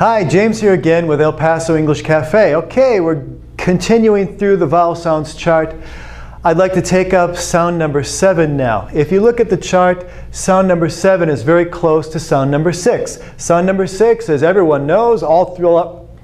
Hi, James here again with El Paso English Cafe. Okay, we're continuing through the vowel sounds chart. I'd like to take up sound number 7 now. If you look at the chart, sound number 7 is very close to sound number 6. Sound number 6, as everyone knows, all throughout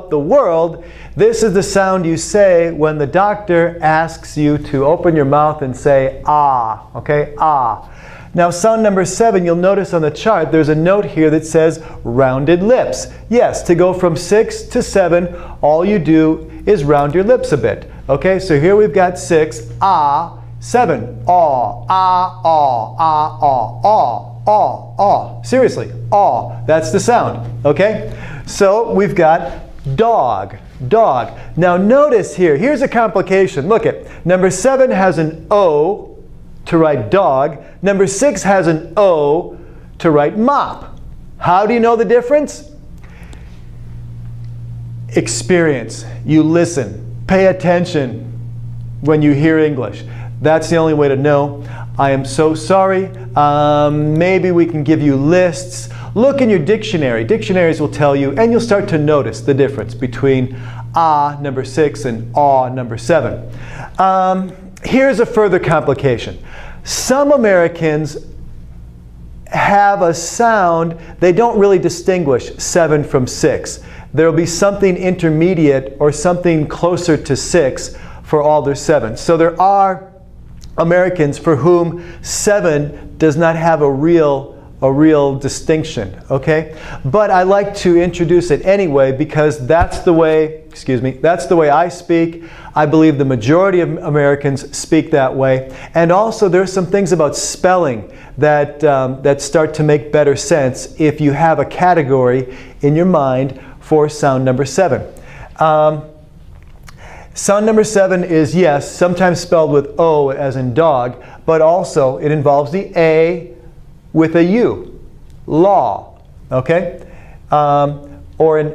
the world, this is the sound you say when the doctor asks you to open your mouth and say ah, okay, ah. Now sound number 7, you'll notice on the chart there's a note here that says rounded lips. Yes, to go from 6 to 7, all you do is round your lips a bit. Okay, so here we've got 6, ah, 7, aw, ah, aw, ah, aw, aw, aw, aw. Seriously, aw, that's the sound. Okay, so we've got dog, dog. Now notice here, here's a complication. Look at, number 7 has an O to write dog. Number 6 has an O to write mop. How do you know the difference? Experience. You listen. Pay attention when you hear English. That's the only way to know. I am so sorry. Maybe we can give you lists. Look in your dictionary. Dictionaries will tell you, and you'll start to notice the difference between ah, number 6, and aw, number 7. Here's a further complication. Some Americans have a sound, they don't really distinguish 7 from 6. There will be something intermediate or something closer to 6 for all their 7. So there are Americans for whom 7 does not have a real distinction, okay? But I like to introduce it anyway because that's the way, that's the way I speak. I believe the majority of Americans speak that way. And also there's some things about spelling that start to make better sense if you have a category in your mind for sound number 7. Sound number 7 is, yes, sometimes spelled with O as in dog, but also it involves the A with a U, law, okay? Or in,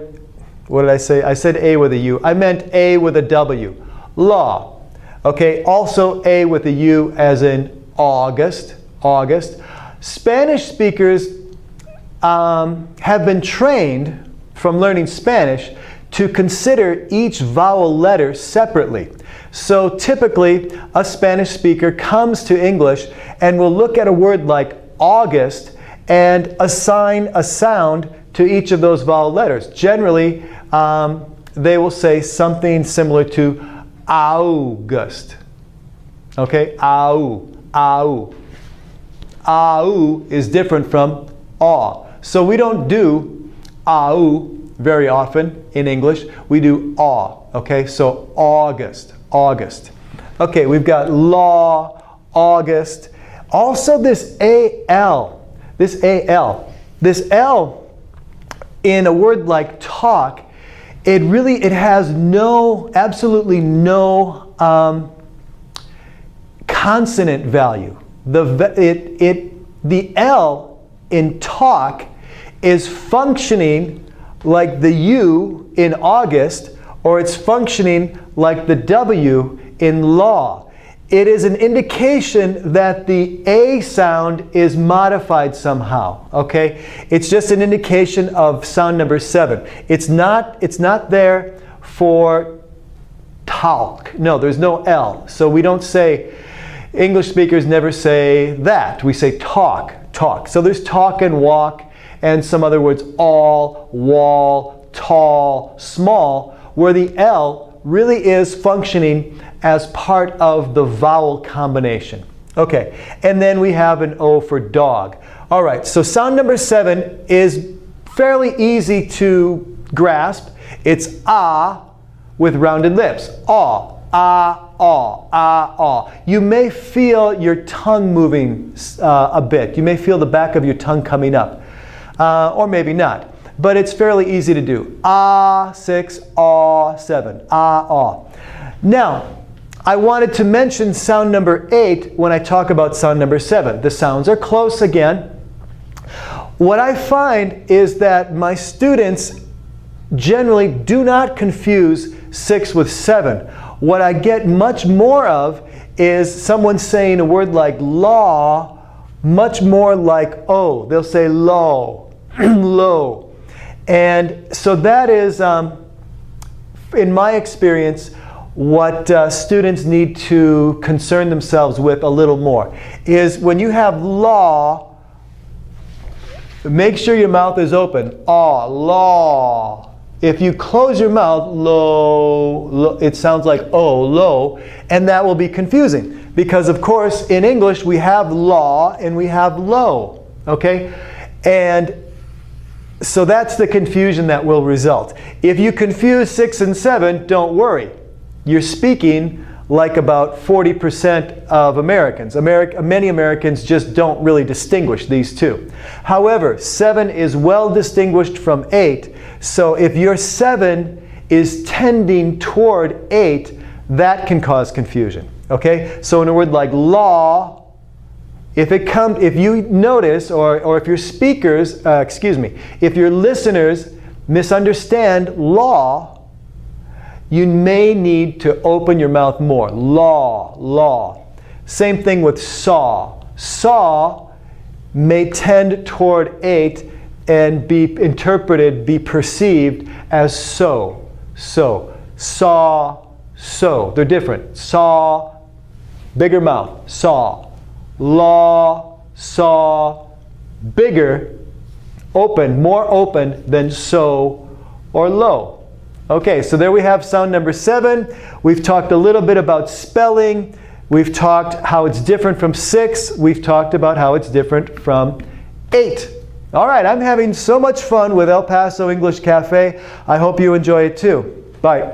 what did I say? I said A with a U. I meant A with a W, law. Okay, also A with a U as in August, August. Spanish speakers have been trained from learning Spanish to consider each vowel letter separately. So typically, a Spanish speaker comes to English and will look at a word like August and assign a sound to each of those vowel letters. Generally, they will say something similar to August. Okay, au, au. Au is different from aw. So we don't do au very often in English. We do aw. Okay, so August, August. Okay, we've got law, August. Also this AL, this L in a word like talk, it has absolutely no consonant value. The L in talk is functioning like the U in August, or it's functioning like the W in law. It is an indication that the A sound is modified somehow, okay? It's just an indication of sound number 7. It's not there for talk. No, there's no L. So we don't say, English speakers never say that. We say talk, talk. So there's talk and walk and some other words, all, wall, tall, small, where the L really is functioning as part of the vowel combination. Okay, and then we have an O for dog. All right, so sound number 7 is fairly easy to grasp. It's ah with rounded lips. Aw, ah, aw, ah, aw. You may feel your tongue moving a bit. You may feel the back of your tongue coming up, or maybe not. But it's fairly easy to do. Ah, 6, aw, 7, ah, aw. Now, I wanted to mention sound number 8 when I talk about sound number 7. The sounds are close again. What I find is that my students generally do not confuse 6 with 7. What I get much more of is someone saying a word like law much more like O. They'll say low, low. And so that is, in my experience, what students need to concern themselves with a little more is when you have law, make sure your mouth is open. Ah, law. If you close your mouth, low, it sounds like oh, low, and that will be confusing. Because of course, in English, we have law and we have low, okay? And so that's the confusion that will result. If you confuse 6 and 7, don't worry. You're speaking like about 40% of Americans. Many Americans just don't really distinguish these two. However, 7 is well distinguished from 8. So if your 7 is tending toward 8, that can cause confusion. Okay? So in a word like law, if you notice, or if your speakers, if your listeners misunderstand law, you may need to open your mouth more. Law, law. Same thing with saw. Saw may tend toward 8 and be interpreted, be perceived as so. So. Saw, so. They're different. Saw, bigger mouth. Saw. Law, saw, bigger, open, more open than so or low. Okay, so there we have sound number 7. We've talked a little bit about spelling. We've talked how it's different from 6. We've talked about how it's different from 8. All right, I'm having so much fun with El Paso English Cafe. I hope you enjoy it too. Bye.